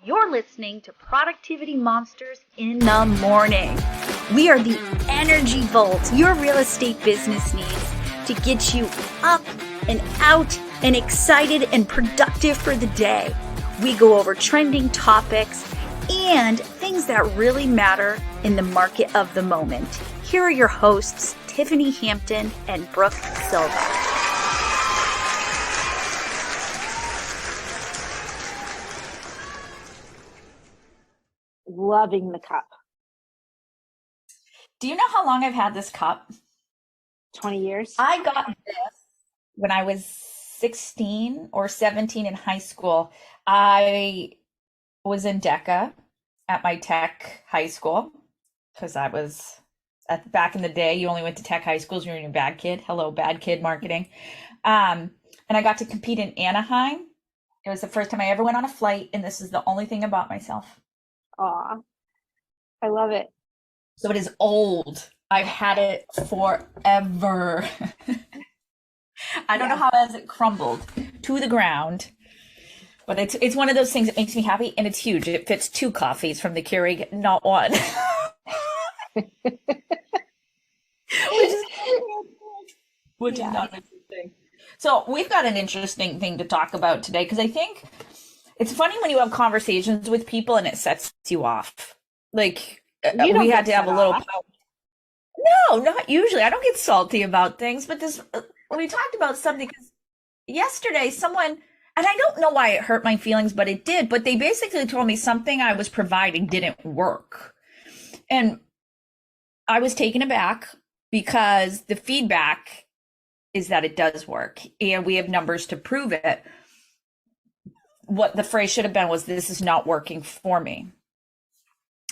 You're listening to Productivity Monsters in the Morning. We are the energy volt your real estate business needs to get you up and out and excited and productive for the day. We go over trending topics and things that really matter in the market of the moment. Here are your hosts, Tiffany Hampton and Brooke Silva. Loving the cup. Do you know how long I've had this cup? 20 years. I got this when I was 16 or 17 in high school. I was in DECA at my tech high school because I was back in the day, you only went to tech high schools when you were a bad kid. Hello, bad kid marketing. And I got to compete in Anaheim. It was the first time I ever went on a flight, and this is the only thing I bought myself. Aw, I love it. So it is old. I've had it forever. I don't know how has it crumbled to the ground, but it's one of those things that makes me happy, and it's huge. It fits 2 coffees from the Keurig, not one. Which is not interesting. So we've got an interesting thing to talk about today, because I think it's funny when you have conversations with people and it sets you off. Like we had to have a little. No, not usually. I don't get salty about things, but we talked about something because yesterday someone, and I don't know why it hurt my feelings, but it did. But they basically told me something I was providing didn't work, and I was taken aback because the feedback is that it does work, and we have numbers to prove it. What the phrase should have been was, "This is not working for me."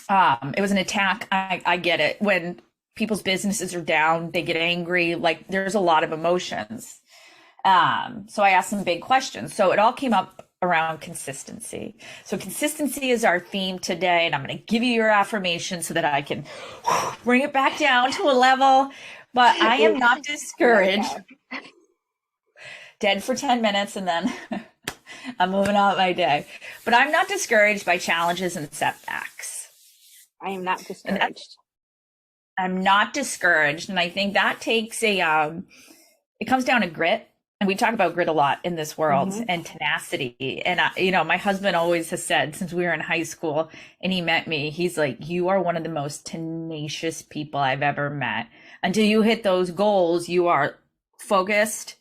It was an attack. I get it. When people's businesses are down, they get angry. Like, there's a lot of emotions. So I asked some big questions. So it all came up around consistency. So consistency is our theme today, and I'm going to give you your affirmation so that I can bring it back down to a level. But I am not discouraged. Dead for 10 minutes, and then I'm moving on my day. But I'm not discouraged by challenges and setbacks. I am not discouraged. I'm not discouraged. And I think that takes it comes down to grit. And we talk about grit a lot in this world, and tenacity. And, my husband always has said, since we were in high school and he met me, he's like, "You are one of the most tenacious people I've ever met. Until you hit those goals, you are focused,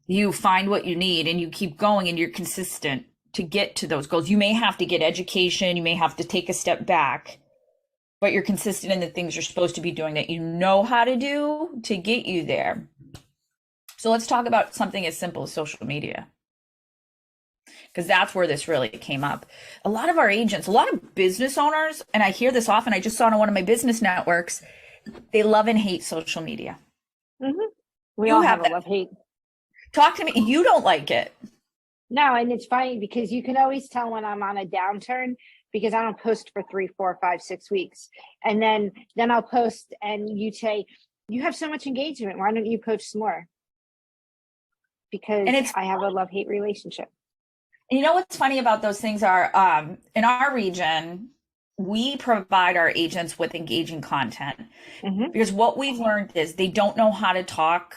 you find what you need, and you keep going, and you're consistent to get to those goals. You may have to get education, you may have to take a step back, but you're consistent in the things you're supposed to be doing that you know how to do to get you there." So let's talk about something as simple as social media, because that's where this really came up. A lot of our agents, a lot of business owners, and I hear this often, I just saw it on one of my business networks, they love and hate social media. We all have a love-hate. Talk to me. You don't like it. No, and it's funny because you can always tell when I'm on a downturn because I don't post for 3, 4, 5, 6 weeks. And then I'll post and you say, "You have so much engagement. Why don't you post more?" Because I have a love-hate relationship. And you know what's funny about those things are, in our region, we provide our agents with engaging content, because what we've learned is they don't know how to talk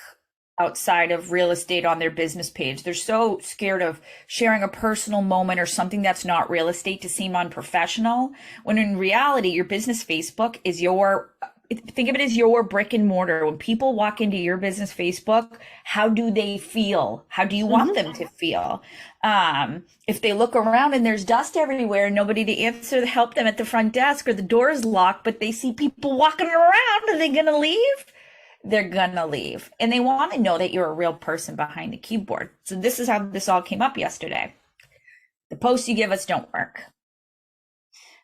outside of real estate on their business page. They're so scared of sharing a personal moment or something that's not real estate to seem unprofessional, when in reality, your business Facebook is think of it as your brick and mortar. When people walk into your business Facebook, how do they feel? How do you want them to feel? If they look around and there's dust everywhere and nobody to answer to help them at the front desk, or the door is locked, but they see people walking around, are they going to leave? They're going to leave. And they want to know that you're a real person behind the keyboard. So this is how this all came up yesterday. The posts you give us don't work.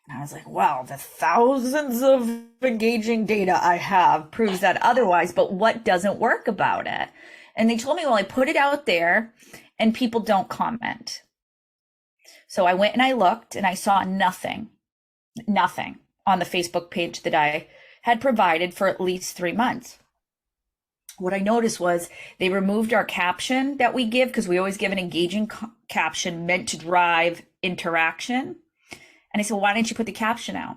And I was like, well, the thousands of engaging data I have proves that otherwise, but what doesn't work about it? And they told me, well, I put it out there and people don't comment. So I went and I looked and I saw nothing on the Facebook page that I had provided for at least 3 months. What I noticed was they removed our caption that we give, because we always give an engaging caption meant to drive interaction. And I said, why didn't you put the caption out?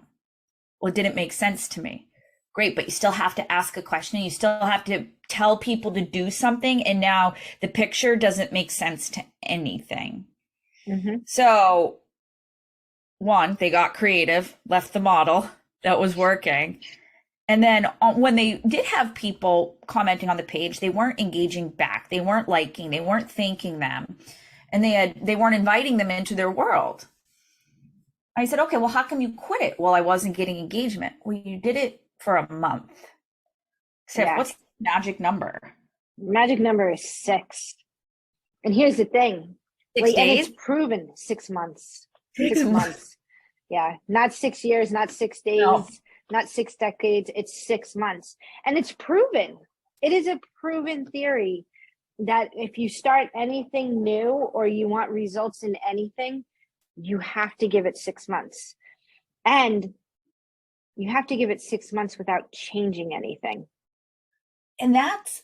Well, it didn't make sense to me. Great, but you still have to ask a question. You still have to tell people to do something. And now the picture doesn't make sense to anything. So one, they got creative, left the model that was working. And then when they did have people commenting on the page, they weren't engaging back. They weren't liking, they weren't thanking them. And they weren't inviting them into their world. I said, okay, well, how come you quit it? Well, I wasn't getting engagement. Well, you did it for a month. Except what's the magic number? Magic number is 6. And here's the thing. 6 days? And it's proven 6 months. 6 months. Yeah. Not 6 years, not 6 days, not 6 decades. It's 6 months. And it's proven. It is a proven theory that if you start anything new or you want results in anything, you have to give it 6 months. And you have to give it 6 months without changing anything. And that's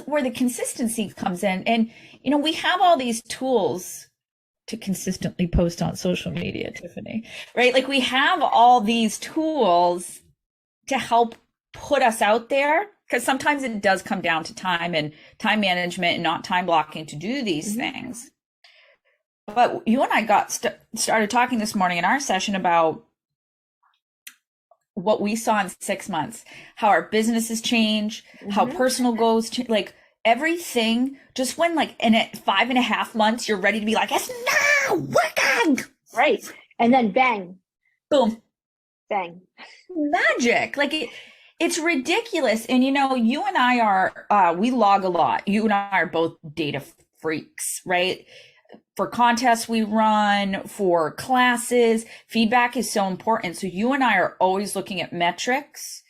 where the consistency comes in. And, we have all these tools to consistently post on social media, Tiffany, right? Like we have all these tools to help put us out there, because sometimes it does come down to time and time management and not time blocking to do these things. But you and I started talking this morning in our session about what we saw in 6 months, how our businesses change, how personal goals change, like everything. Just when like in 5.5 months, you're ready to be like, it's now working. Right. And then bang. Boom. Bang. Magic. Like it's ridiculous. And you and I are, we log a lot. You and I are both data freaks, right? For contests we run, for classes, feedback is so important. So you and I are always looking at metrics.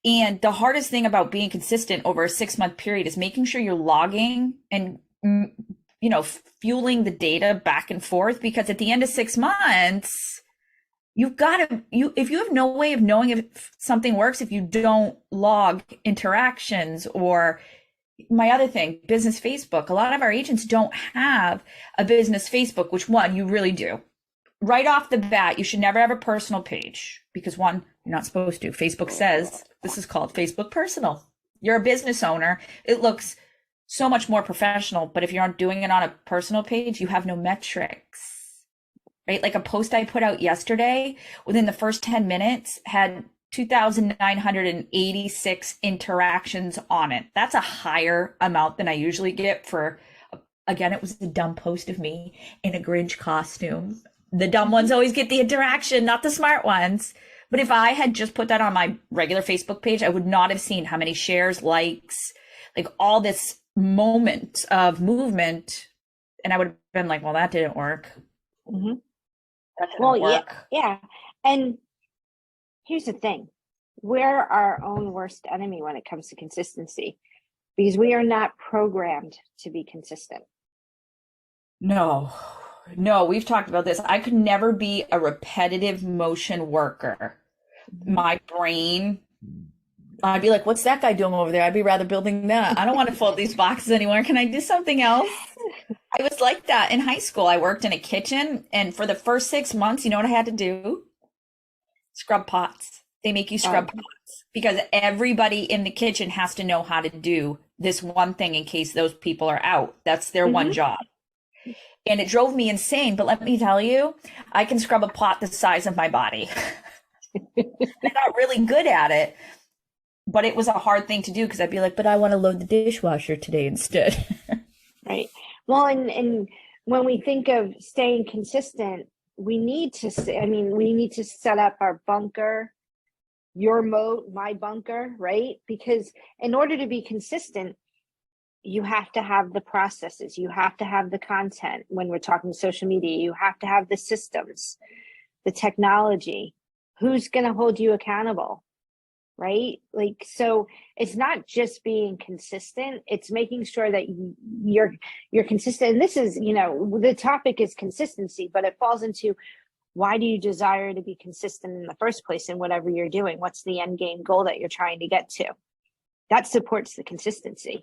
And the hardest thing about being consistent over a 6-month period is making sure you're logging and, fueling the data back and forth. Because at the end of 6 months, you've got to, if you have no way of knowing if something works, if you don't log interactions. Or my other thing, business Facebook. A lot of our agents don't have a business Facebook, which one, you really do. Right off the bat, you should never have a personal page because one, you're not supposed to. Facebook says this is called Facebook Personal. You're a business owner. It looks so much more professional, but if you're not doing it on a personal page, you have no metrics, right? Like a post I put out yesterday, within the first 10 minutes had 2,986 interactions on it. That's a higher amount than I usually get for, again, it was the dumb post of me in a Grinch costume. The dumb ones always get the interaction, not the smart ones. But if I had just put that on my regular Facebook page, I would not have seen how many shares, likes, like all this moment of movement. And I would have been like, well, that didn't work. Mm-hmm. That didn't work. Yeah. And here's the thing. We're our own worst enemy when it comes to consistency because we are not programmed to be consistent. No, we've talked about this. I could never be a repetitive motion worker. My brain, I'd be like, what's that guy doing over there? I'd be rather building that. I don't want to fold these boxes anymore. Can I do something else? I was like that in high school. I worked in a kitchen, and for the first 6 months, you know what I had to do? Scrub pots. They make you scrub pots because everybody in the kitchen has to know how to do this one thing in case those people are out. That's their one job. And it drove me insane. But let me tell you, I can scrub a pot the size of my body. I got really good at it, but it was a hard thing to do because I'd be like, but I want to load the dishwasher today instead. Right. Well, and when we think of staying consistent, we need to set up our bunker, your moat, my bunker, right? Because in order to be consistent, you have to have the processes, you have to have the content. When we're talking social media, you have to have the systems, the technology. Who's going to hold you accountable, right? Like, so it's not just being consistent, it's making sure that you're consistent. And this is, the topic is consistency, but it falls into, why do you desire to be consistent in the first place in whatever you're doing? What's the end game goal that you're trying to get to? That supports the consistency.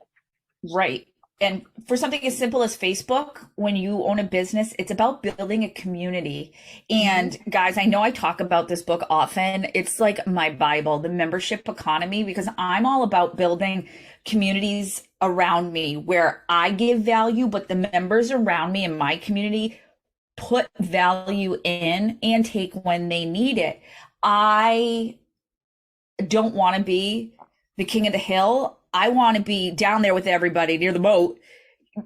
Right. And for something as simple as Facebook, when you own a business, it's about building a community. And guys, I know I talk about this book often. It's like my Bible, The Membership Economy, because I'm all about building communities around me where I give value, but the members around me in my community put value in and take when they need it. I don't want to be the king of the hill. I want to be down there with everybody near the boat,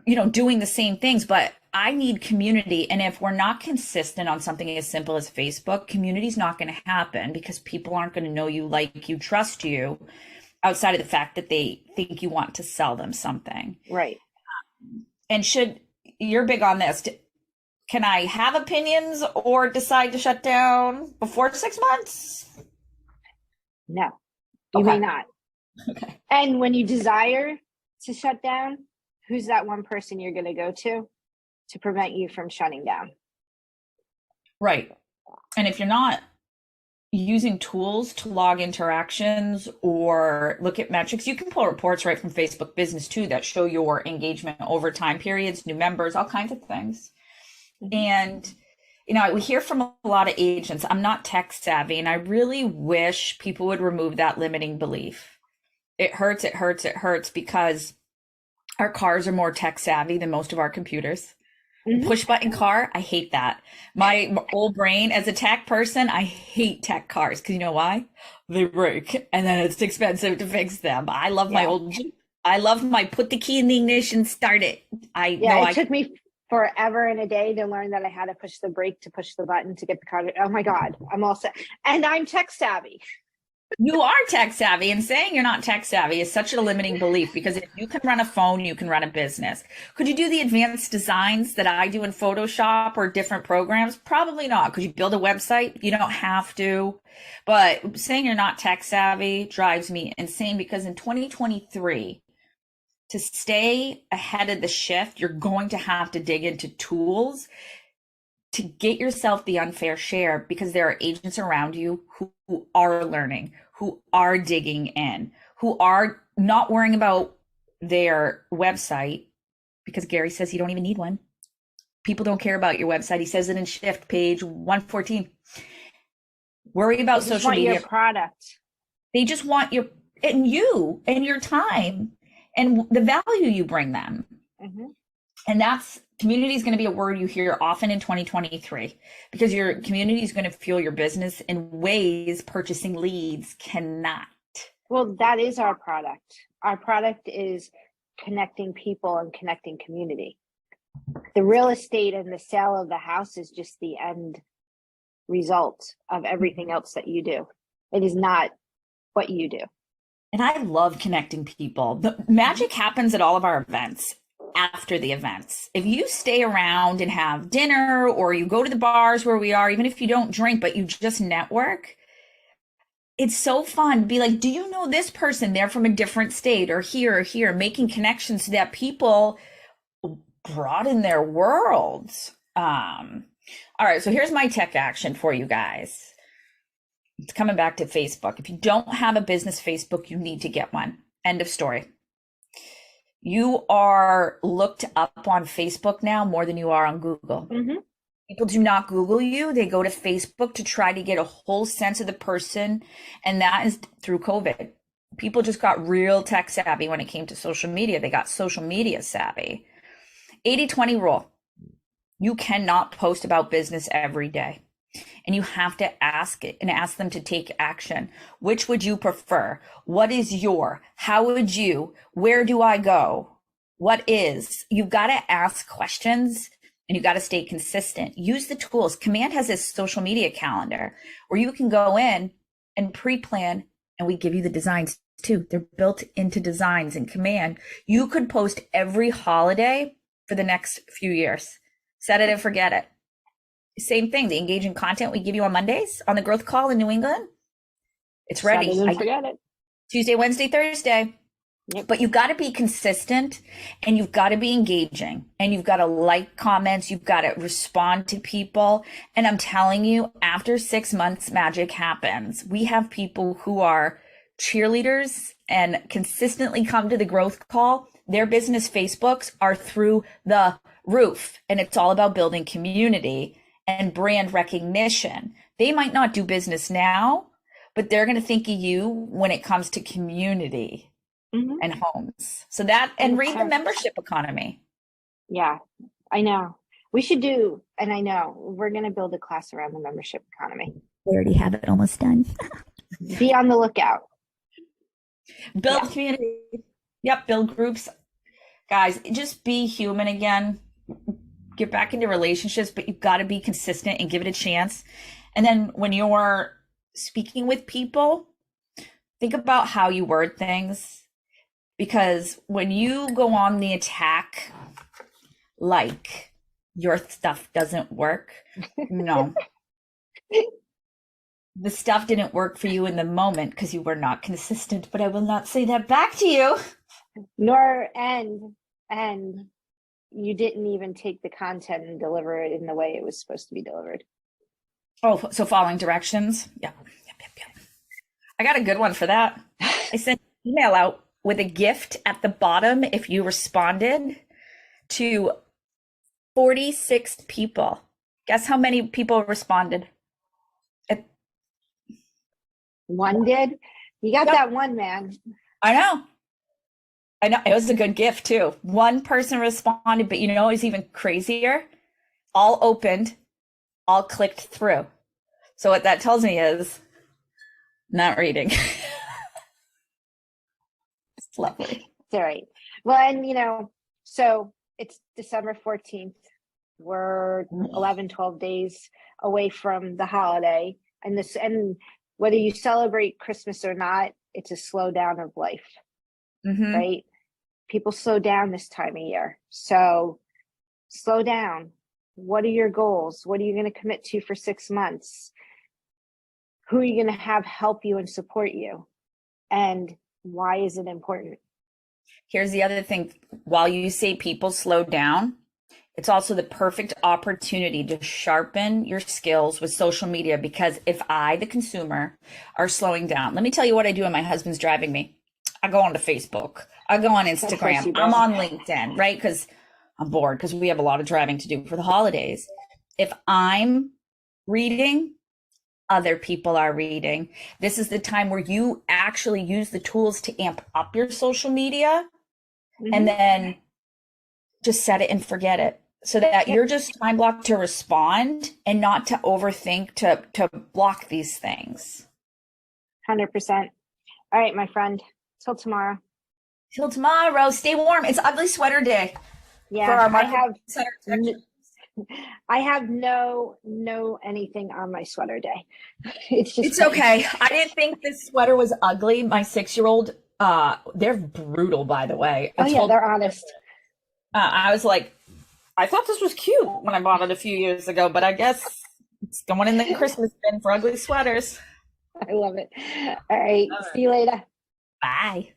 doing the same things, but I need community. And if we're not consistent on something as simple as Facebook, community's not going to happen because people aren't going to know you, like you, trust you, outside of the fact that they think you want to sell them something. Right. And you're big on this. Can I have opinions or decide to shut down before 6 months? No, you may not. Okay. And when you desire to shut down, who's that one person you're going to go to prevent you from shutting down? Right. And if you're not using tools to log interactions or look at metrics, you can pull reports right from Facebook Business too that show your engagement over time periods, new members, all kinds of things. And we hear from a lot of agents. I'm not tech savvy, and I really wish people would remove that limiting belief. It hurts because our cars are more tech savvy than most of our computers. Push button car, I hate that. My old brain as a tech person, I hate tech cars because you know why? They break and then it's expensive to fix them. I love my old Jeep. I love my put the key in the ignition, start it. It took me forever and a day to learn that I had to push the brake to push the button to get the car to, oh my God, I'm all set. And I'm tech savvy. You are tech savvy, and saying you're not tech savvy is such a limiting belief because if you can run a phone, you can run a business. Could you do the advanced designs that I do in Photoshop or different programs? Probably not. Could you build a website? You don't have to. But saying you're not tech savvy drives me insane because in 2023, to stay ahead of the shift, you're going to have to dig into tools to get yourself the unfair share because there are agents around you who are learning, who are digging in, who are not worrying about their website because Gary says you don't even need one. People don't care about your website. He says it in Shift, page 114. Worry about social media. Your product. They just want you and your time and the value you bring them. And that's community is going to be a word you hear often in 2023 because your community is going to fuel your business in ways purchasing leads cannot. Well, that is our product. Our product is connecting people and connecting community. The real estate and the sale of the house is just the end result of everything else that you do. It is not what you do. And I love connecting people. The magic happens at all of our events. After the events, if you stay around and have dinner or you go to the bars where we are, even if you don't drink, but you just network, it's so fun. Be like, do you know this person? They're from a different state or here, making connections so that people broaden their worlds. All right. So here's my tech action for you guys. It's coming back to Facebook. If you don't have a business Facebook, you need to get one. End of story. You are looked up on Facebook now more than you are on Google. People do not Google you. They go to Facebook to try to get a whole sense of the person. And that is through COVID. People just got real tech savvy when it came to social media. They got social media savvy. 80-20 rule. You cannot post about business every day. And you have to ask them to take action. Which would you prefer? What is how would you, where do I go? What is? You've got to ask questions and you got to stay consistent. Use the tools. Command has this social media calendar where you can go in and pre-plan and we give you the designs too. They're built into designs in Command. You could post every holiday for the next few years. Set it and forget it. Same thing, the engaging content we give you on Mondays on the growth call in New England. It's ready. Forget it. Tuesday, Wednesday, Thursday. Yep. But you've got to be consistent and you've got to be engaging and you've got to like comments. You've got to respond to people. And I'm telling you, after 6 months, magic happens. We have people who are cheerleaders and consistently come to the growth call their business Facebooks are through the roof, and it's all about building community and brand recognition. They might not do business now, but they're going to think of you when it comes to community and homes. So that, and read the membership economy. Yeah, I know. We should do, and I know we're going to build a class around the membership economy. We already have it almost done. Be on the lookout. Build community. Yep, build groups. Guys, just be human again. Get back into relationships, but you've got to be consistent and give it a chance. And then when you're speaking with people, think about how you word things. Because when you go on the attack, like your stuff doesn't work, no. The stuff didn't work for you in the moment because you were not consistent, but I will not say that back to you. And you didn't even take the content and deliver it in the way it was supposed to be delivered. Oh, so following directions. Yep. I got a good one for that. I sent an email out with a gift at the bottom if you responded to 46 people. Guess how many people responded? One did? You got that one, man. I know. It was a good gift too. One person responded, but you know what was even crazier? All opened, all clicked through. So what that tells me is not reading. It's lovely. It's all right. Well, and so it's December 14th. We're 11, 12 days away from the holiday. And whether you celebrate Christmas or not, it's a slowdown of life, right? People slow down this time of year. So slow down. What are your goals? What are you going to commit to for 6 months? Who are you going to have help you and support you? And why is it important? Here's the other thing. While you say people slow down, it's also the perfect opportunity to sharpen your skills with social media, because if I, the consumer, are slowing down, let me tell you what I do when my husband's driving me. I go onto Facebook. I go on Instagram. I'm on LinkedIn, right? Because I'm bored, because we have a lot of driving to do for the holidays. If I'm reading, other people are reading. This is the time where you actually use the tools to amp up your social media and then just set it and forget it, so that you're just time blocked to respond and not to overthink, to block these things. 100%. All right, my friend. Till tomorrow. Till tomorrow. Stay warm. It's ugly sweater day. Yeah, for our I have no anything on my sweater day. It's okay. I didn't think this sweater was ugly. My 6-year-old, they're brutal, by the way. They're honest. I was like, I thought this was cute when I bought it a few years ago, but I guess it's going in the Christmas bin for ugly sweaters. I love it. All right. See you later. Bye.